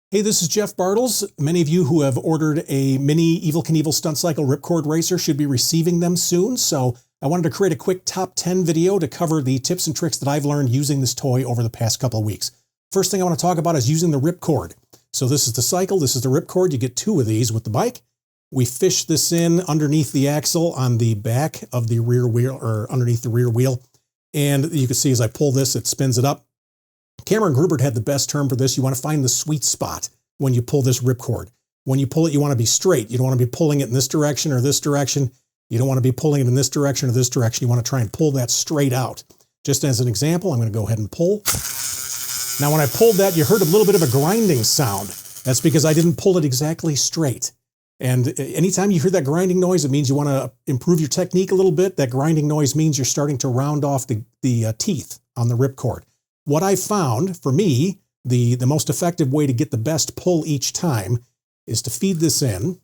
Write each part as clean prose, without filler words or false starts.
Hey, this is Jeff Bartles. Many of you who have ordered a mini Evel Knievel stunt cycle ripcord racer should be receiving them soon. So I wanted to create a quick top 10 video to cover the tips and tricks that I've learned using this toy over the past couple of weeks. First thing I want to talk about is using the ripcord. So this is the cycle, this is the ripcord. You get two of these with the bike. We fish this in underneath the axle on the back of the rear wheel, or underneath the rear wheel. And you can see as I pull this, it spins it up. Cameron Grubert had the best term for this. You want to find the sweet spot when you pull this ripcord. When you pull it, you want to be straight. You don't want to be pulling it in this direction or this direction. You don't want to be pulling it in this direction or this direction. You want to try and pull that straight out. Just as an example, I'm going to go ahead and pull. Now, when I pulled that, you heard a little bit of a grinding sound. That's because I didn't pull it exactly straight. And anytime you hear that grinding noise, it means you want to improve your technique a little bit. That grinding noise means you're starting to round off the teeth on the ripcord. What I found, for me, the most effective way to get the best pull each time is to feed this in,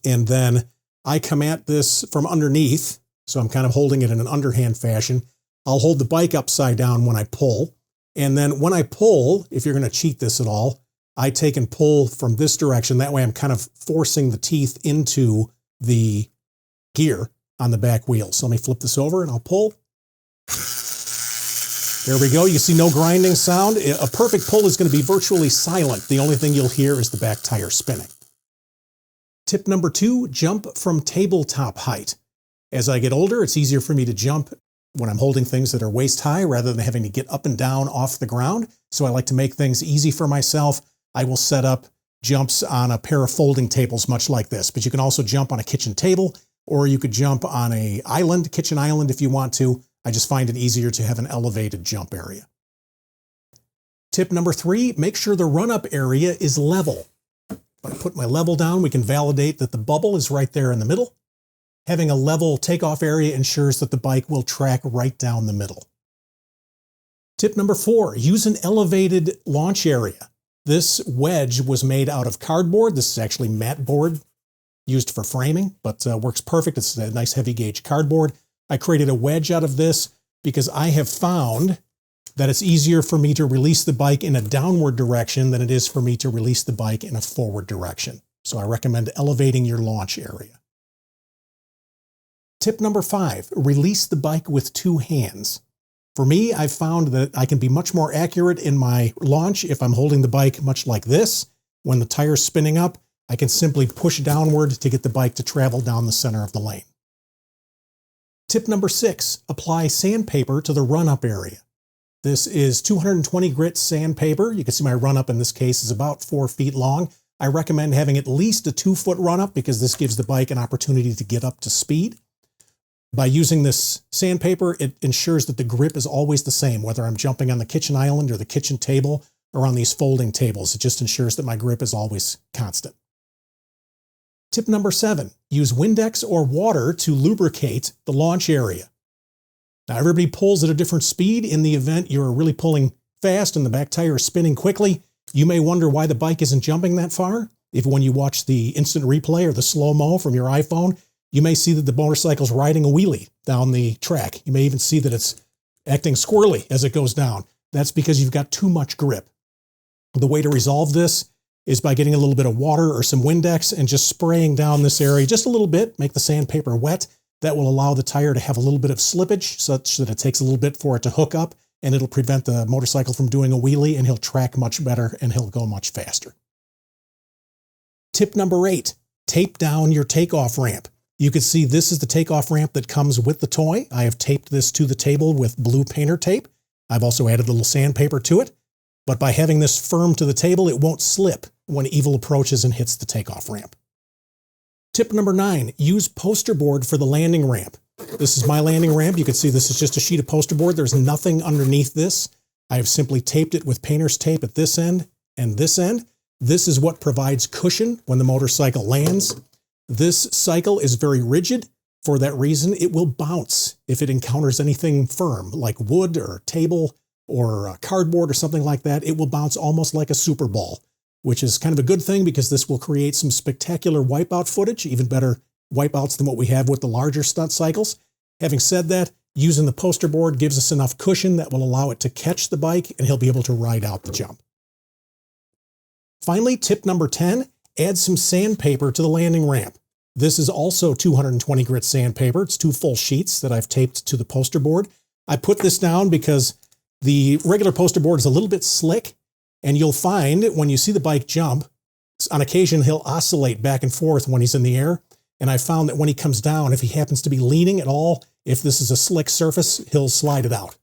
and then I come at this from underneath, so I'm kind of holding it in an underhand fashion. I'll hold the bike upside down when I pull, and then when I pull, if you're going to cheat this at all, I take and pull from this direction. That way I'm kind of forcing the teeth into the gear on the back wheel. So let me flip this over and I'll pull. There we go. You see no grinding sound. A perfect pull is going to be virtually silent. The only thing you'll hear is the back tire spinning. Tip number 2, jump from tabletop height. As I get older, it's easier for me to jump when I'm holding things that are waist high rather than having to get up and down off the ground. So I like to make things easy for myself. I will set up jumps on a pair of folding tables much like this, but you can also jump on a kitchen table, or you could jump on a kitchen island if you want to. I just find it easier to have an elevated jump area. Tip number 3, make sure the run-up area is level. If I put my level down, we can validate that the bubble is right there in the middle. Having a level takeoff area ensures that the bike will track right down the middle. Tip number 4, use an elevated launch area. This wedge was made out of cardboard. This is actually mat board used for framing, but works perfect. It's a nice heavy gauge cardboard. I created a wedge out of this because I have found that it's easier for me to release the bike in a downward direction than it is for me to release the bike in a forward direction. So I recommend elevating your launch area. Tip number 5, release the bike with 2 hands. For me, I've found that I can be much more accurate in my launch if I'm holding the bike much like this. When the tire's spinning up, I can simply push downward to get the bike to travel down the center of the lane. Tip number 6, apply sandpaper to the run-up area. This is 220 grit sandpaper. You can see my run-up in this case is about 4 feet long. I recommend having at least a 2-foot run-up because this gives the bike an opportunity to get up to speed. By using this sandpaper, it ensures that the grip is always the same, whether I'm jumping on the kitchen island or the kitchen table or on these folding tables. It just ensures that my grip is always constant. Tip number 7, use Windex or water to lubricate the launch area. Now, everybody pulls at a different speed. In the event you're really pulling fast and the back tire is spinning quickly, you may wonder why the bike isn't jumping that far. If when you watch the instant replay or the slow-mo from your iPhone, you may see that the motorcycle's riding a wheelie down the track. You may even see that it's acting squirrely as it goes down. That's because you've got too much grip. The way to resolve this is by getting a little bit of water or some Windex and just spraying down this area just a little bit, make the sandpaper wet. That will allow the tire to have a little bit of slippage such that it takes a little bit for it to hook up, and it'll prevent the motorcycle from doing a wheelie, and he'll track much better and he'll go much faster. Tip number 8, tape down your takeoff ramp. You can see this is the takeoff ramp that comes with the toy. I have taped this to the table with blue painter tape. I've also added a little sandpaper to it. But by having this firm to the table, it won't slip when Evel approaches and hits the takeoff ramp. Tip number 9, use poster board for the landing ramp. This is my landing ramp. You can see this is just a sheet of poster board. There's nothing underneath this. I have simply taped it with painter's tape at this end and this end. This is what provides cushion when the motorcycle lands. This cycle is very rigid. For that reason, it will bounce if it encounters anything firm like wood or table or cardboard or something like that. It will bounce almost like a Super Ball, which is kind of a good thing because this will create some spectacular wipeout footage, even better wipeouts than what we have with the larger stunt cycles. Having said that, using the poster board gives us enough cushion that will allow it to catch the bike and he'll be able to ride out the jump. Finally, tip number 10, add some sandpaper to the landing ramp. This is also 220 grit sandpaper. It's 2 full sheets that I've taped to the poster board. I put this down because the regular poster board is a little bit slick, and you'll find when you see the bike jump, on occasion he'll oscillate back and forth when he's in the air. And I found that when he comes down, if he happens to be leaning at all, if this is a slick surface, he'll slide it out.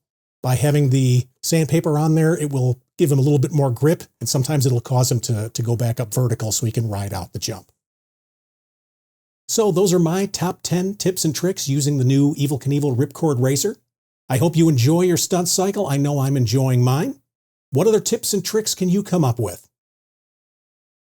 By having the sandpaper on there, it will give him a little bit more grip, and sometimes it'll cause him to go back up vertical so he can ride out the jump. So those are my top 10 tips and tricks using the new Evel Knievel Ripcord Racer. I hope you enjoy your stunt cycle. I know I'm enjoying mine. What other tips and tricks can you come up with?